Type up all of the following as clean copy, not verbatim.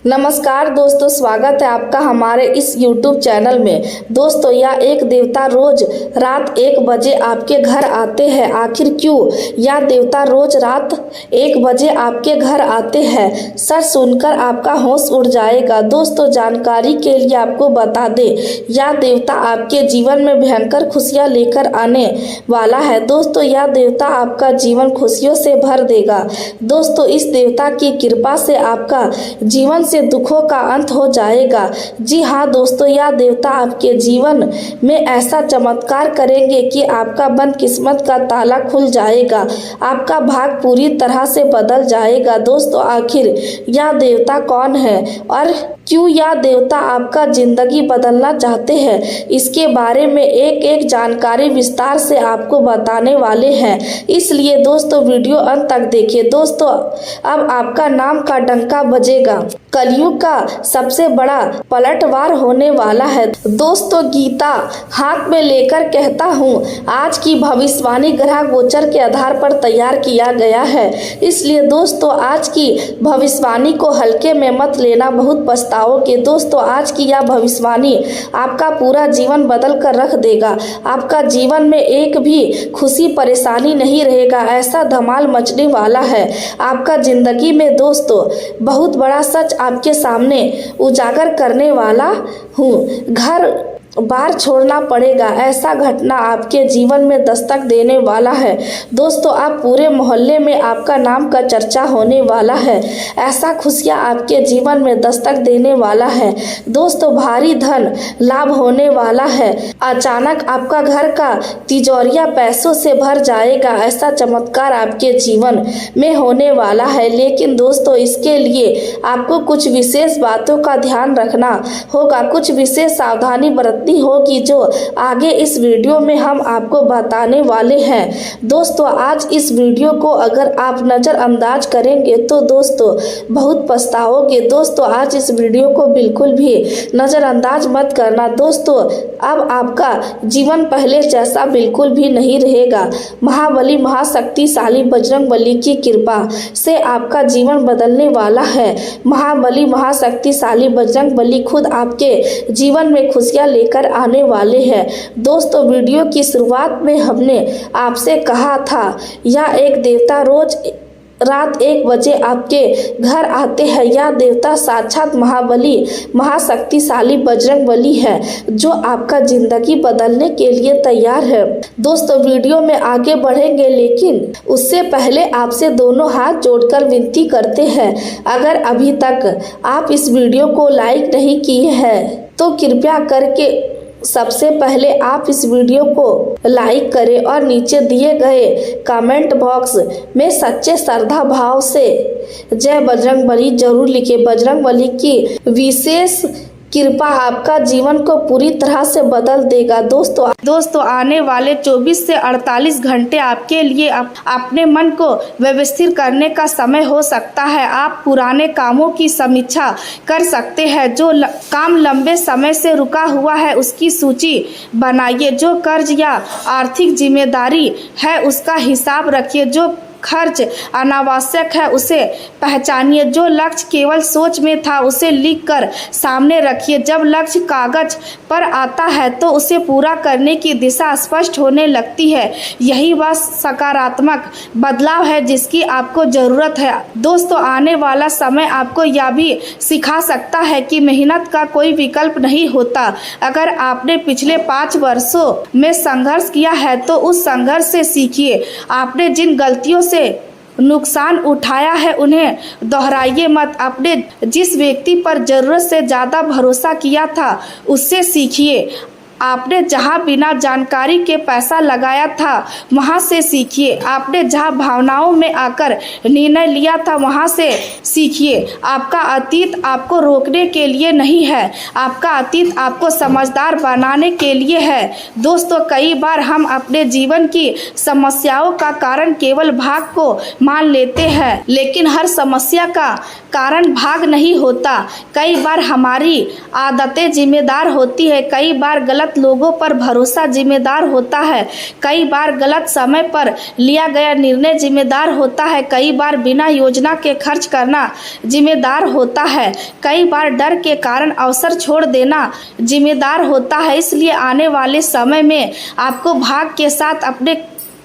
नमस्कार दोस्तों, स्वागत है आपका हमारे इस YouTube चैनल में। दोस्तों, यह एक देवता रोज रात 1 बजे आपके घर आते हैं। आखिर क्यों यह देवता रोज रात 1 बजे आपके घर आते हैं? सच सुनकर आपका होश उड़ जाएगा। दोस्तों, जानकारी के लिए आपको बता दें, यह देवता आपके जीवन में भयंकर खुशियां लेकर आने वाला है। दोस्तों, यह देवता आपका जीवन खुशियों से भर देगा। दोस्तों, इस देवता की कृपा से आपका जीवन से दुखों का अंत हो जाएगा। जी हाँ दोस्तों, यह देवता आपके जीवन में ऐसा चमत्कार करेंगे कि आपका बंद किस्मत का ताला खुल जाएगा, आपका भाग पूरी तरह से बदल जाएगा। दोस्तों, आखिर यह देवता कौन है और क्यों यह देवता आपका जिंदगी बदलना चाहते हैं, इसके बारे में एक एक जानकारी विस्तार से आपको बताने वाले हैं। इसलिए दोस्तों, वीडियो अंत तक देखिए। दोस्तों, अब आपका नाम का डंका बजेगा। कलयुग का सबसे बड़ा पलटवार होने वाला है। दोस्तों, गीता हाथ में लेकर कहता हूँ, आज की भविष्यवाणी ग्रह गोचर के आधार पर तैयार किया गया है। इसलिए दोस्तों, आज की भविष्यवाणी को हल्के में मत लेना, बहुत पछताओगे। दोस्तों, आज की यह भविष्यवाणी आपका पूरा जीवन बदल कर रख देगा। आपका जीवन में एक भी खुशी परेशानी नहीं रहेगा, ऐसा धमाल मचने वाला है आपका जिंदगी में। दोस्तों, बहुत बड़ा सच आपके सामने उजागर करने वाला हूँ। घर बार छोड़ना पड़ेगा, ऐसा घटना आपके जीवन में दस्तक देने वाला है। दोस्तों, आप पूरे मोहल्ले में आपका नाम का चर्चा होने वाला है, ऐसा खुशियां आपके जीवन में दस्तक देने वाला है। दोस्तों, भारी धन लाभ होने वाला है। अचानक आपका घर का तिजोरिया पैसों से भर जाएगा, ऐसा चमत्कार आपके जीवन में होने वाला है। लेकिन दोस्तों, इसके लिए आपको कुछ विशेष बातों का ध्यान रखना होगा, कुछ विशेष सावधानी बरत होगी, जो आगे इस वीडियो में हम आपको बताने वाले हैं। दोस्तों, आज इस वीडियो को अगर आप नज़रअंदाज करेंगे तो दोस्तों बहुत पछताओगे। दोस्तों, आज इस वीडियो को बिल्कुल भी नज़रअंदाज मत करना। दोस्तों, अब आपका जीवन पहले जैसा बिल्कुल भी नहीं रहेगा। महाबली महाशक्तिशाली बजरंगबली की कृपा से आपका जीवन बदलने वाला है। महाबली महाशक्तिशाली बजरंगबली खुद आपके जीवन में खुशियां लेकर आने वाले हैं। दोस्तों, वीडियो की शुरुआत में हमने आपसे कहा था, यह एक देवता रोज रात 1 बजे आपके घर आते हैं। यह देवता साक्षात महाबली महाशक्तिशाली बजरंगबली है, जो आपका जिंदगी बदलने के लिए तैयार है। दोस्तों, वीडियो में आगे बढ़ेंगे, लेकिन उससे पहले आपसे दोनों हाथ जोड़कर विनती करते हैं, अगर अभी तक आप इस वीडियो को लाइक नहीं किए हैं तो कृपया करके सबसे पहले आप इस वीडियो को लाइक करें और नीचे दिए गए कमेंट बॉक्स में सच्चे श्रद्धा भाव से जय बजरंगबली जरूर लिखें। बजरंगबली की विशेष कृपा आपका जीवन को पूरी तरह से बदल देगा। दोस्तों, आने वाले 24 से 48 घंटे आपके लिए अपने मन को व्यवस्थित करने का समय हो सकता है। आप पुराने कामों की समीक्षा कर सकते हैं। जो काम लंबे समय से रुका हुआ है उसकी सूची बनाइए। जो कर्ज या आर्थिक जिम्मेदारी है उसका हिसाब रखिए। जो खर्च अनावश्यक है उसे पहचानिए। जो लक्ष्य केवल सोच में था उसे लिखकर सामने रखिए। जब लक्ष्य कागज पर आता है तो उसे पूरा करने की दिशा स्पष्ट होने लगती है। यही वह सकारात्मक बदलाव है जिसकी आपको जरूरत है। दोस्तों, आने वाला समय आपको यह भी सिखा सकता है कि मेहनत का कोई विकल्प नहीं होता। अगर आपने पिछले 5 वर्षों में संघर्ष किया है तो उस संघर्ष से सीखिए। आपने जिन गलतियों से नुकसान उठाया है उन्हें दोहराइए मत। आपने जिस व्यक्ति पर जरूरत से ज़्यादा भरोसा किया था उससे सीखिए। आपने जहां बिना जानकारी के पैसा लगाया था वहां से सीखिए। आपने जहां भावनाओं में आकर निर्णय लिया था वहां से सीखिए। आपका अतीत आपको रोकने के लिए नहीं है, आपका अतीत आपको समझदार बनाने के लिए है। दोस्तों, कई बार हम अपने जीवन की समस्याओं का कारण केवल भाग को मान लेते हैं, लेकिन हर समस्या का कारण भाग नहीं होता। कई बार हमारी आदतें जिम्मेदार होती है, कई बार गलत गलत लोगों पर भरोसा जिम्मेदार होता है। कई बार गलत समय पर लिया गया निर्णय जिम्मेदार होता है। कई बार बिना योजना के खर्च करना जिम्मेदार होता है। कई बार डर के कारण अवसर छोड़ देना जिम्मेदार होता है। इसलिए आने वाले समय में आपको भाग के साथ अपने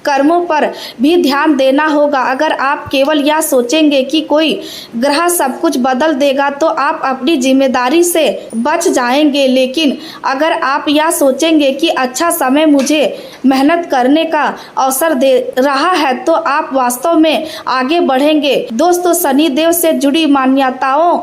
कर्मों पर भी ध्यान देना होगा। अगर आप केवल यह सोचेंगे कि कोई ग्रह सब कुछ बदल देगा तो आप अपनी जिम्मेदारी से बच जाएंगे। लेकिन अगर आप यह सोचेंगे कि अच्छा समय मुझे मेहनत करने का अवसर दे रहा है तो आप वास्तव में आगे बढ़ेंगे। दोस्तों, शनिदेव से जुड़ी मान्यताओं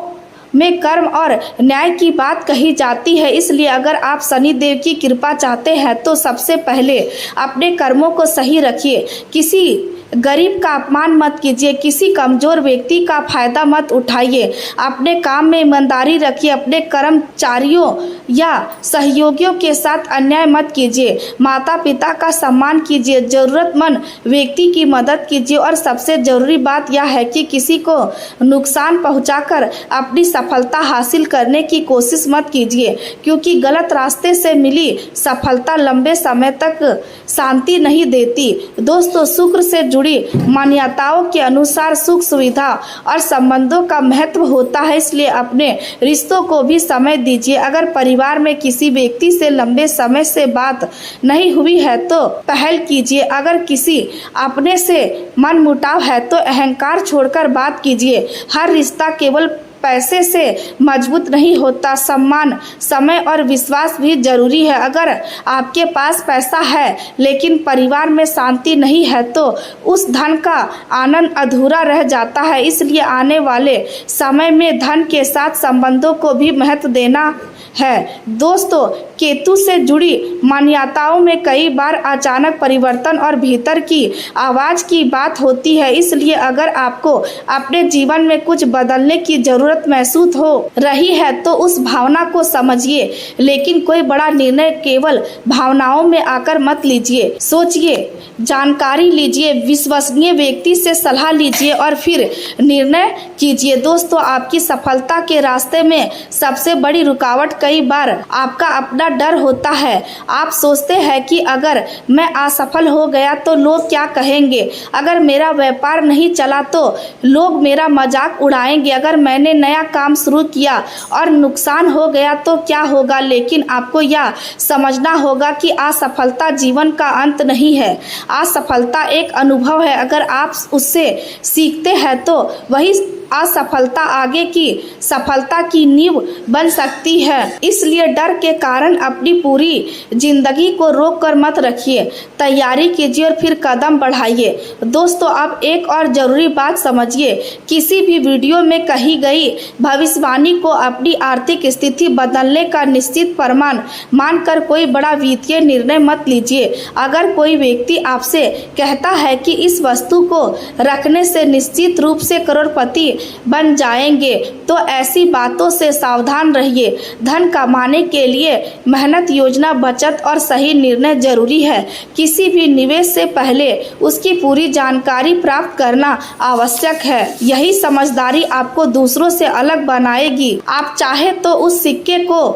में कर्म और न्याय की बात कही जाती है। इसलिए अगर आप शनिदेव की कृपा चाहते हैं तो सबसे पहले अपने कर्मों को सही रखिए। किसी गरीब का अपमान मत कीजिए, किसी कमजोर व्यक्ति का फायदा मत उठाइए, अपने काम में ईमानदारी रखिए, अपने कर्मचारियों या सहयोगियों के साथ अन्याय मत कीजिए, माता पिता का सम्मान कीजिए, जरूरतमंद व्यक्ति की मदद कीजिए और सबसे जरूरी बात यह है कि किसी को नुकसान पहुंचाकर अपनी सफलता हासिल करने की कोशिश मत कीजिए, क्योंकि गलत रास्ते से मिली सफलता लंबे समय तक शांति नहीं देती। दोस्तों, शुक्र से जुड़ी मान्यताओं के अनुसार सुख सुविधा और संबंधों का महत्व होता है, इसलिए अपने रिश्तों को भी समय दीजिए। अगर परिवार में किसी व्यक्ति से लंबे समय से बात नहीं हुई है तो पहल कीजिए। अगर किसी अपने से मनमुटाव है तो अहंकार छोड़कर बात कीजिए। हर रिश्ता केवल पैसे से मजबूत नहीं होता, सम्मान, समय और विश्वास भी जरूरी है। अगर आपके पास पैसा है लेकिन परिवार में शांति नहीं है तो उस धन का आनंद अधूरा रह जाता है। इसलिए आने वाले समय में धन के साथ संबंधों को भी महत्व देना है। दोस्तों, केतु से जुड़ी मान्यताओं में कई बार अचानक परिवर्तन और भीतर की आवाज की बात होती है। इसलिए अगर आपको अपने जीवन में कुछ बदलने की जरूरत महसूस हो रही है तो उस भावना को समझिए, लेकिन कोई बड़ा निर्णय केवल भावनाओं में आकर मत लीजिए। सोचिए, जानकारी लीजिए, विश्वसनीय व्यक्ति से सलाह लीजिए और फिर निर्णय कीजिए। दोस्तों, आपकी सफलता के रास्ते में सबसे बड़ी रुकावट कई बार आपका अपना डर होता है। आप सोचते हैं कि अगर मैं असफल हो गया तो लोग क्या कहेंगे, अगर मेरा व्यापार नहीं चला तो लोग मेरा मजाक उड़ाएंगे, अगर मैंने नया काम शुरू किया और नुकसान हो गया तो क्या होगा। लेकिन आपको यह समझना होगा कि असफलता जीवन का अंत नहीं है, असफलता एक अनुभव है। अगर आप उससे सीखते हैं तो वही असफलता आगे की सफलता की नींव बन सकती है। इसलिए डर के कारण अपनी पूरी जिंदगी को रोक कर मत रखिए, तैयारी कीजिए और फिर कदम बढ़ाइए। दोस्तों, आप एक और जरूरी बात समझिए, किसी भी वीडियो में कही गई भविष्यवाणी को अपनी आर्थिक स्थिति बदलने का निश्चित प्रमाण मानकर कोई बड़ा वित्तीय निर्णय मत लीजिए। अगर कोई व्यक्ति आपसे कहता है कि इस वस्तु को रखने से निश्चित रूप से करोड़पति बन जाएंगे तो ऐसी बातों से सावधान रहिए। धन कमाने के लिए मेहनत, योजना, बचत और सही निर्णय जरूरी है। किसी भी निवेश से पहले उसकी पूरी जानकारी प्राप्त करना आवश्यक है। यही समझदारी आपको दूसरों से अलग बनाएगी। आप चाहे तो उस सिक्के को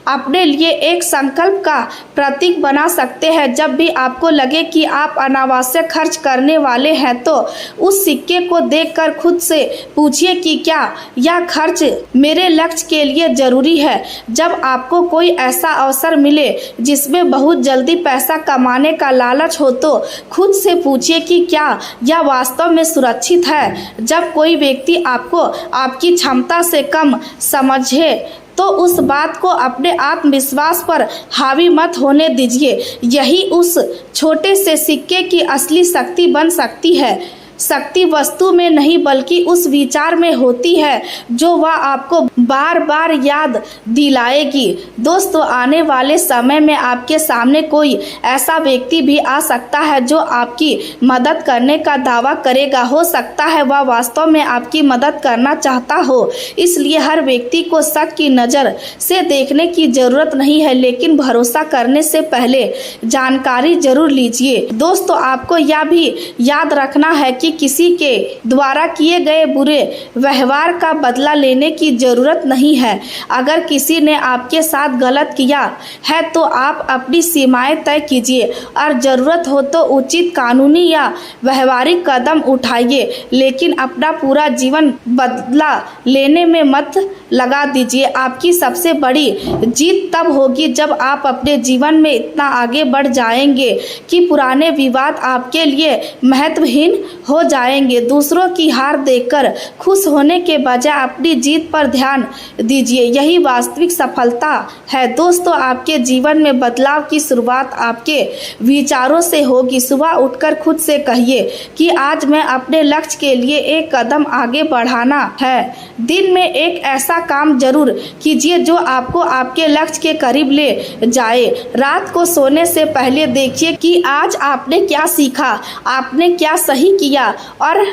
अपने लिए एक संकल्प का प्रतीक बना सकते हैं। जब भी आपको लगे कि आप अनावश्यक खर्च करने वाले हैं तो उस सिक्के को देखकर खुद से पूछिए कि क्या यह खर्च मेरे लक्ष्य के लिए जरूरी है। जब आपको कोई ऐसा अवसर मिले जिसमें बहुत जल्दी पैसा कमाने का लालच हो तो खुद से पूछिए कि क्या यह वास्तव में सुरक्षित है। जब कोई व्यक्ति आपको आपकी क्षमता से कम समझे तो उस बात को अपने आत्मविश्वास पर हावी मत होने दीजिए। यही उस छोटे से सिक्के की असली शक्ति बन सकती है। शक्ति वस्तु में नहीं बल्कि उस विचार में होती है जो वह आपको बार बार याद दिलाएगी। दोस्तों, आने वाले समय में आपके सामने कोई ऐसा व्यक्ति भी आ सकता है जो आपकी मदद करने का दावा करेगा। हो सकता है वह वास्तव में आपकी मदद करना चाहता हो। इसलिए हर व्यक्ति को शक की नज़र से देखने की जरूरत नहीं है, लेकिन भरोसा करने से पहले जानकारी जरूर लीजिए। दोस्तों, आपको यह भी याद रखना है कि किसी के द्वारा किए गए बुरे व्यवहार का बदला लेने की जरूरत नहीं है। अगर किसी ने आपके साथ गलत किया है तो आप अपनी सीमाएं तय कीजिए और ज़रूरत हो तो उचित कानूनी या व्यवहारिक कदम उठाइए, लेकिन अपना पूरा जीवन बदला लेने में मत लगा दीजिए। आपकी सबसे बड़ी जीत तब होगी जब आप अपने जीवन में इतना आगे बढ़ जाएंगे कि पुराने विवाद आपके लिए महत्वहीन हो जाएंगे। दूसरों की हार देखकर खुश होने के बजाय अपनी जीत पर ध्यान दीजिए, यही वास्तविक सफलता है। दोस्तों, आपके जीवन में बदलाव की शुरुआत आपके विचारों से होगी। सुबह उठकर खुद से कहिए कि आज मैं अपने लक्ष्य के लिए एक कदम आगे बढ़ाना है। दिन में एक ऐसा काम जरूर कीजिए जो आपको आपके लक्ष्य के करीब ले जाए। रात को सोने से पहले देखिए कि आज आपने क्या सीखा, आपने क्या सही किया और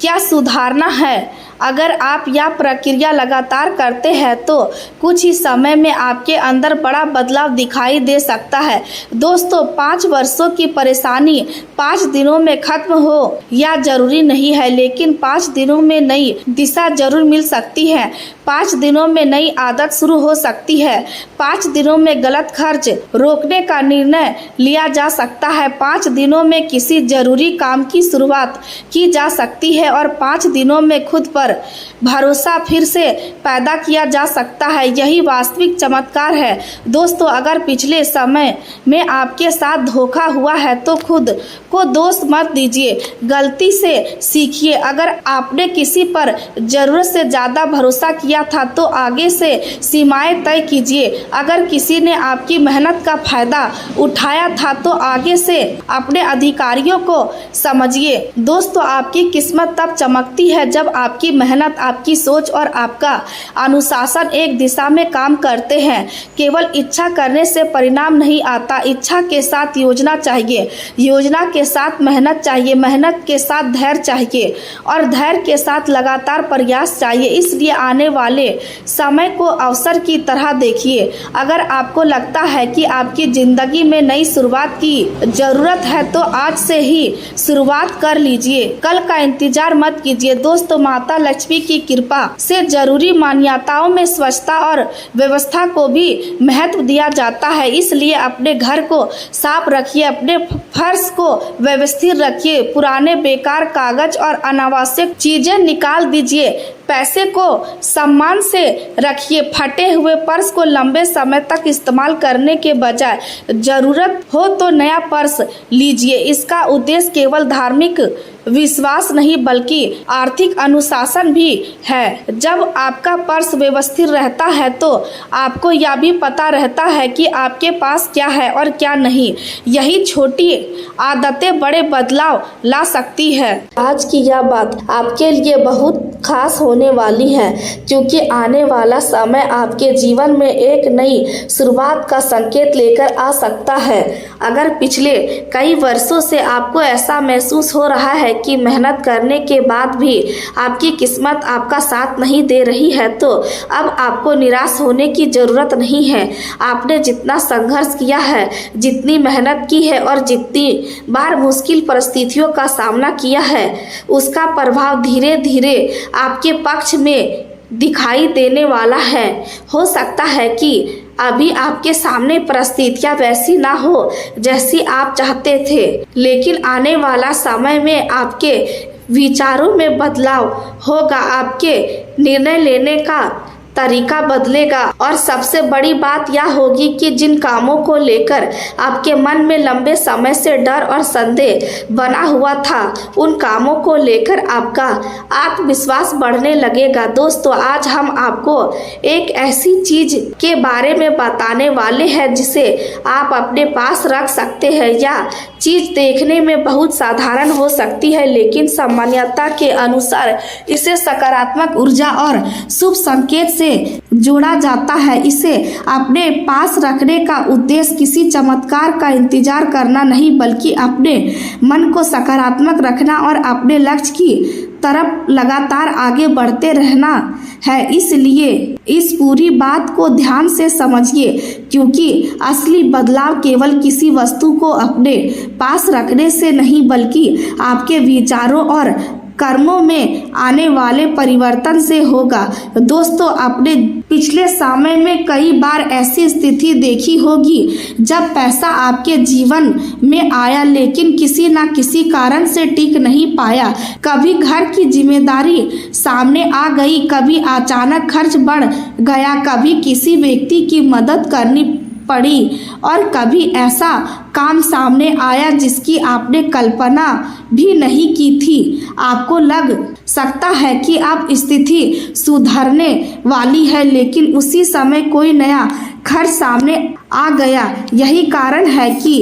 क्या सुधारना है। अगर आप यह प्रक्रिया लगातार करते हैं तो कुछ ही समय में आपके अंदर बड़ा बदलाव दिखाई दे सकता है। दोस्तों, 5 वर्षों की परेशानी 5 दिनों में खत्म हो या जरूरी नहीं है, लेकिन 5 दिनों में नई दिशा जरूर मिल सकती है। 5 दिनों में नई आदत शुरू हो सकती है। 5 दिनों में गलत खर्च रोकने का निर्णय लिया जा सकता है। 5 दिनों में किसी जरूरी काम की शुरुआत की जा सकती है और 5 दिनों में खुद पर भरोसा फिर से पैदा किया जा सकता है। यही वास्तविक चमत्कार है। दोस्तों, अगर पिछले समय में आपके साथ धोखा हुआ है तो खुद को दोष मत दीजिए, गलती से सीखिए। अगर आपने किसी पर जरूरत से ज़्यादा भरोसा किया था तो आगे से सीमाएं तय कीजिए। अगर किसी ने आपकी मेहनत का फायदा उठाया था तो आगे से अपने अधिकारियों को समझिए। दोस्तों, आपकी किस्मत तब चमकती है जब आपकी मेहनत, आपकी सोच और आपका अनुशासन एक दिशा में काम करते हैं। केवल इच्छा करने से परिणाम नहीं आता। इच्छा के साथ योजना चाहिए, योजना के साथ मेहनत चाहिए, मेहनत के साथ धैर्य चाहिए और धैर्य के साथ लगातार प्रयास चाहिए। इसलिए आने वाले समय को अवसर की तरह देखिए। अगर आपको लगता है कि आपकी जिंदगी में नई शुरुआत की जरूरत है तो आज से ही शुरुआत कर लीजिए, कल का इंतजार मत कीजिए। दोस्तों, माता लक्ष्मी की कृपा से जरूरी मान्यताओं में स्वच्छता और व्यवस्था को भी महत्व दिया जाता है। इसलिए अपने घर को साफ रखिए, अपने फर्श को व्यवस्थित रखिए, पुराने बेकार कागज और अनावश्यक चीजें निकाल दीजिए, पैसे को सम्मान से रखिए। फटे हुए पर्स को लंबे समय तक इस्तेमाल करने के बजाय जरूरत हो तो नया पर्स लीजिए। इसका उद्देश्य केवल धार्मिक विश्वास नहीं बल्कि आर्थिक अनुशासन भी है। जब आपका पर्स व्यवस्थित रहता है तो आपको यह भी पता रहता है कि आपके पास क्या है और क्या नहीं। यही छोटी आदतें बड़े बदलाव ला सकती है। आज की यह बात आपके लिए बहुत खास होने वाली है, क्योंकि आने वाला समय आपके जीवन में एक नई शुरुआत का संकेत लेकर आ सकता है। अगर पिछले कई वर्षों से आपको ऐसा महसूस हो रहा है कि मेहनत करने के बाद भी आपकी किस्मत आपका साथ नहीं दे रही है तो अब आपको निराश होने की ज़रूरत नहीं है। आपने जितना संघर्ष किया है, जितनी मेहनत की है और जितनी बार मुश्किल परिस्थितियों का सामना किया है, उसका प्रभाव धीरे धीरे आपके पक्ष में दिखाई देने वाला है। हो सकता है कि अभी आपके सामने परिस्थितियां वैसी ना हो जैसी आप चाहते थे, लेकिन आने वाला समय में आपके विचारों में बदलाव होगा, आपके निर्णय लेने का तरीका बदलेगा और सबसे बड़ी बात यह होगी कि जिन कामों को लेकर आपके मन में लंबे समय से डर और संदेह बना हुआ था, उन कामों को लेकर आपका आत्मविश्वास बढ़ने लगेगा। दोस्तों, आज हम आपको एक ऐसी चीज के बारे में बताने वाले हैं जिसे आप अपने पास रख सकते हैं। यह चीज देखने में बहुत साधारण हो सकती है, लेकिन सामान्यता के अनुसार इसे सकारात्मक ऊर्जा और शुभ संकेत से जोड़ा जाता है। इसे अपने पास रखने का उद्देश्य किसी चमत्कार का इंतजार करना नहीं, बल्कि अपने मन को सकारात्मक रखना और अपने लक्ष्य की तरफ लगातार आगे बढ़ते रहना है। इसलिए इस पूरी बात को ध्यान से समझिए, क्योंकि असली बदलाव केवल किसी वस्तु को अपने पास रखने से नहीं बल्कि आपके विचारों और कर्मों में आने वाले परिवर्तन से होगा। दोस्तों, अपने पिछले समय में कई बार ऐसी स्थिति देखी होगी जब पैसा आपके जीवन में आया लेकिन किसी न किसी कारण से टिक नहीं पाया। कभी घर की जिम्मेदारी सामने आ गई, कभी अचानक खर्च बढ़ गया, कभी किसी व्यक्ति की मदद करनी पड़ी और कभी ऐसा काम सामने आया जिसकी आपने कल्पना भी नहीं की थी। आपको लग सकता है कि अब स्थिति सुधरने वाली है, लेकिन उसी समय कोई नया खर्च सामने आ गया। यही कारण है कि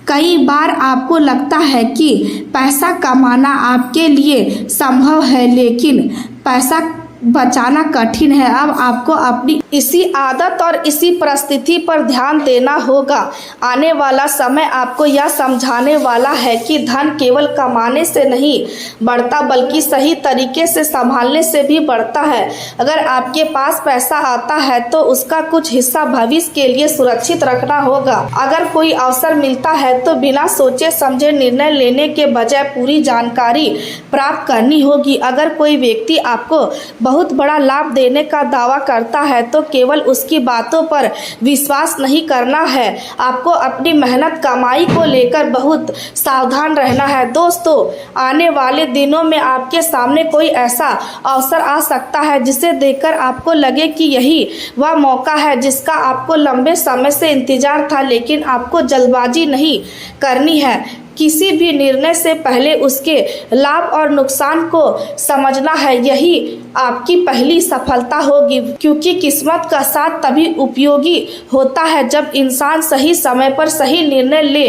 कई बार आपको लगता है कि पैसा कमाना आपके लिए संभव है, लेकिन पैसा बचाना कठिन है। अब आपको अपनी इसी आदत और इसी परिस्थिति पर ध्यान देना होगा। आने वाला समय आपको यह समझाने वाला है कि धन केवल कमाने से नहीं बढ़ता बल्कि सही तरीके से संभालने से भी बढ़ता है। अगर आपके पास पैसा आता है तो उसका कुछ हिस्सा भविष्य के लिए सुरक्षित रखना होगा। अगर कोई अवसर मिलता है तो बिना सोचे समझे निर्णय लेने के बजाय पूरी जानकारी प्राप्त करनी होगी। अगर कोई व्यक्ति आपको बहुत बड़ा लाभ देने का दावा करता है तो केवल उसकी बातों पर विश्वास नहीं करना है, आपको अपनी मेहनत कमाई को लेकर बहुत सावधान रहना है। दोस्तों, आने वाले दिनों में आपके सामने कोई ऐसा अवसर आ सकता है जिसे देखकर आपको लगे कि यही वह मौका है जिसका आपको लंबे समय से इंतजार था, लेकिन आपको जल्दबाजी नहीं करनी है। किसी भी निर्णय से पहले उसके लाभ और नुकसान को समझना है, यही आपकी पहली सफलता होगी, क्योंकि किस्मत का साथ तभी उपयोगी होता है जब इंसान सही समय पर सही निर्णय ले।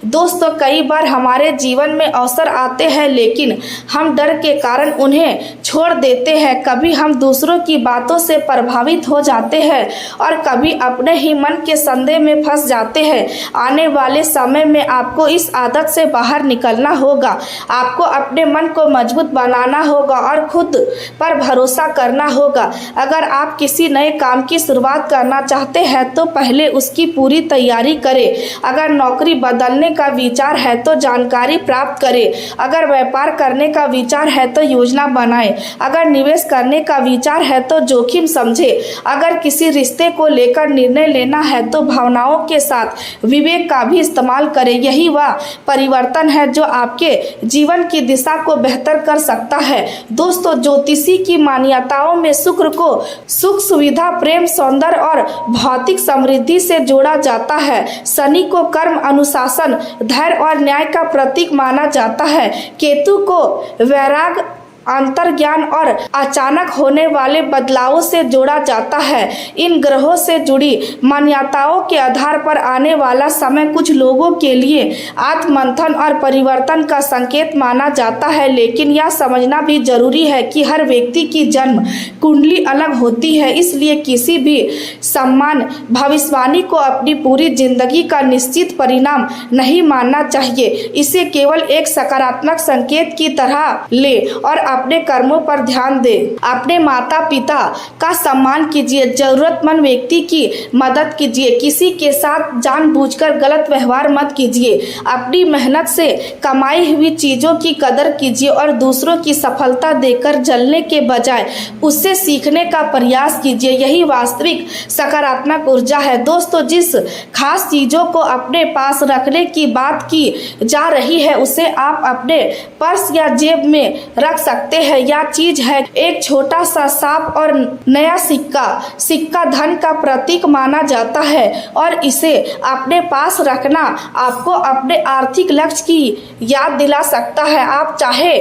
दोस्तों, कई बार हमारे जीवन में अवसर आते हैं लेकिन हम डर के कारण उन्हें छोड़ देते हैं। कभी हम दूसरों की बातों से प्रभावित हो जाते हैं और कभी अपने ही मन के संदेह में फंस जाते हैं। आने वाले समय में आपको इस आदत से बाहर निकलना होगा। आपको अपने मन को मजबूत बनाना होगा और खुद पर भरोसा करना होगा। अगर आप किसी नए काम की शुरुआत करना चाहते हैं तो पहले उसकी पूरी तैयारी करें। अगर नौकरी बदलने का विचार है तो जानकारी प्राप्त करें। अगर व्यापार करने का विचार है तो योजना बनाएं। अगर निवेश करने का विचार है तो जोखिम समझें। अगर किसी रिश्ते को लेकर निर्णय लेना है तो भावनाओं के साथ विवेक का भी इस्तेमाल करें। यही वह परिवर्तन है जो आपके जीवन की दिशा को बेहतर कर सकता है। दोस्तों, ज्योतिषी की मान्यताओं में शुक्र को सुख, सुविधा, प्रेम, सौंदर्य और भौतिक समृद्धि से जोड़ा जाता है। शनि को कर्म, अनुशासन, धैर्य और न्याय का प्रतीक माना जाता है। केतु को वैराग्य, अंतर्ज्ञान और अचानक होने वाले बदलावों से जोड़ा जाता है। इन ग्रहों से जुड़ी मान्यताओं के आधार पर आने वाला समय कुछ लोगों के लिए आत्ममंथन और परिवर्तन का संकेत माना जाता है, लेकिन यह समझना भी जरूरी है कि हर व्यक्ति की जन्म कुंडली अलग होती है। इसलिए किसी भी सम्मान भविष्यवाणी को अपनी पूरी जिंदगी का निश्चित परिणाम नहीं मानना चाहिए। इसे केवल एक सकारात्मक संकेत की तरह ले और अपने कर्मों पर ध्यान दें। अपने माता पिता का सम्मान कीजिए, जरूरतमंद व्यक्ति की मदद कीजिए, किसी के साथ जानबूझकर गलत व्यवहार मत कीजिए। अपनी मेहनत से कमाई हुई चीजों की कदर कीजिए और दूसरों की सफलता देखकर जलने के बजाय उससे सीखने का प्रयास कीजिए। यही वास्तविक सकारात्मक ऊर्जा है। दोस्तों, जिस खास चीजों को अपने पास रखने की बात की जा रही है उसे आप अपने पर्स या जेब में रख सकते हैं। यह चीज है एक छोटा सा सांप और नया सिक्का। सिक्का धन का प्रतीक माना जाता है और इसे अपने पास रखना आपको अपने आर्थिक लक्ष्य की याद दिला सकता है। आप चाहे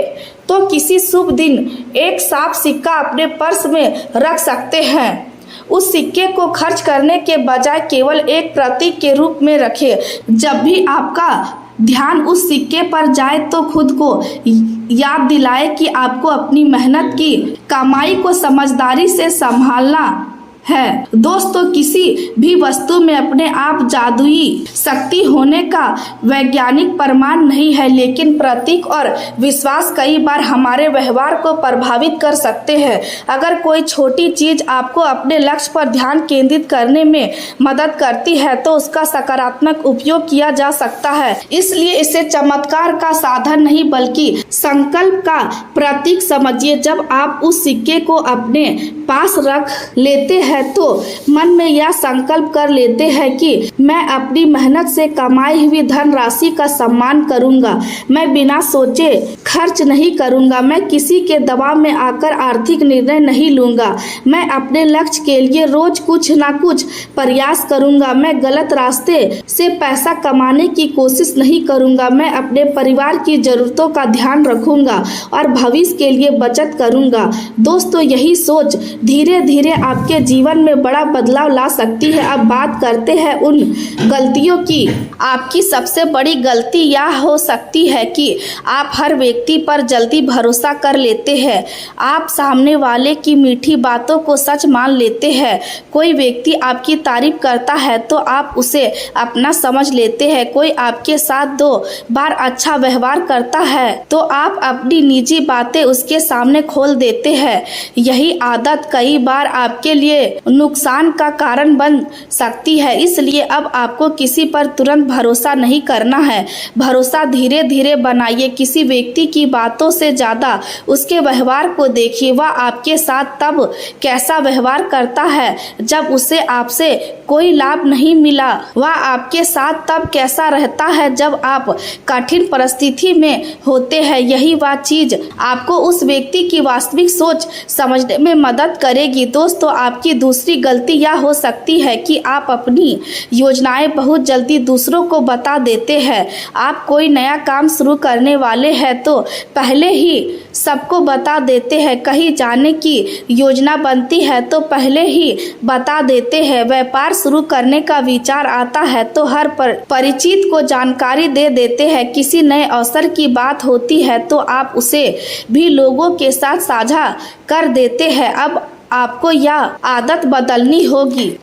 तो किसी शुभ दिन एक सांप सिक्का अपने पर्स में रख सकते हैं। उस सिक्के को खर्च करने के बजाय केवल एक प्रतीक के रूप में रखें। जब भी आपका ध्यान उस सिक्के पर जाए तो खुद को याद दिलाए कि आपको अपनी मेहनत की कमाई को समझदारी से संभालना है। दोस्तों, किसी भी वस्तु में अपने आप जादुई शक्ति होने का वैज्ञानिक प्रमाण नहीं है, लेकिन प्रतीक और विश्वास कई बार हमारे व्यवहार को प्रभावित कर सकते हैं। अगर कोई छोटी चीज आपको अपने लक्ष्य पर ध्यान केंद्रित करने में मदद करती है तो उसका सकारात्मक उपयोग किया जा सकता है। इसलिए इसे चमत्कार का साधन नहीं बल्कि संकल्प का प्रतीक समझिए। जब आप उस सिक्के को अपने पास रख लेते हैं तो मन में यह संकल्प कर लेते हैं कि मैं अपनी मेहनत से कमाई हुई धनराशि का सम्मान करूंगा, मैं बिना सोचे खर्च नहीं करूंगा, मैं किसी के दबाव में आकर आर्थिक निर्णय नहीं लूंगा, मैं अपने लक्ष्य के लिए रोज कुछ ना कुछ प्रयास करूंगा, मैं गलत रास्ते से पैसा कमाने की कोशिश नहीं करूंगा, मैं अपने परिवार की जरूरतों का ध्यान रखूंगा और भविष्य के लिए बचत करूंगा। दोस्तों, यही सोच धीरे धीरे आपके जीवन में बड़ा बदलाव ला सकती है। अब बात करते हैं उन गलतियों की। आपकी सबसे बड़ी गलती यह हो सकती है कि आप हर व्यक्ति पर जल्दी भरोसा कर लेते हैं। आप सामने वाले की मीठी बातों को सच मान लेते हैं। कोई व्यक्ति आपकी तारीफ करता है तो आप उसे अपना समझ लेते हैं। कोई आपके साथ 2 बार अच्छा व्यवहार करता है तो आप अपनी निजी बातें उसके सामने खोल देते हैं। यही आदत कई बार आपके लिए नुकसान का कारण बन सकती है। इसलिए अब आपको किसी पर तुरंत भरोसा नहीं करना है। भरोसा धीरे धीरे बनाइए। किसी व्यक्ति की बातों से ज्यादा उसके व्यवहार को देखिए। वह आपके साथ तब कैसा व्यवहार करता है जब उसे आपसे कोई लाभ नहीं मिला। वह आपके साथ तब कैसा रहता है जब आप कठिन परिस्थिति में होते हैं। यही वह चीज आपको उस व्यक्ति की वास्तविक सोच समझने में मदद करेगी। दोस्तों, आपकी दूसरी गलती यह हो सकती है कि आप अपनी योजनाएं बहुत जल्दी दूसरों को बता देते हैं। आप कोई नया काम शुरू करने वाले हैं तो पहले ही सबको बता देते हैं। कहीं जाने की योजना बनती है तो पहले ही बता देते हैं। व्यापार शुरू करने का विचार आता है तो हर परिचित को जानकारी दे देते हैं। किसी नए अवसर की बात होती है तो आप उसे भी लोगों के साथ साझा कर देते हैं। अब आपको यह आदत बदलनी होगी।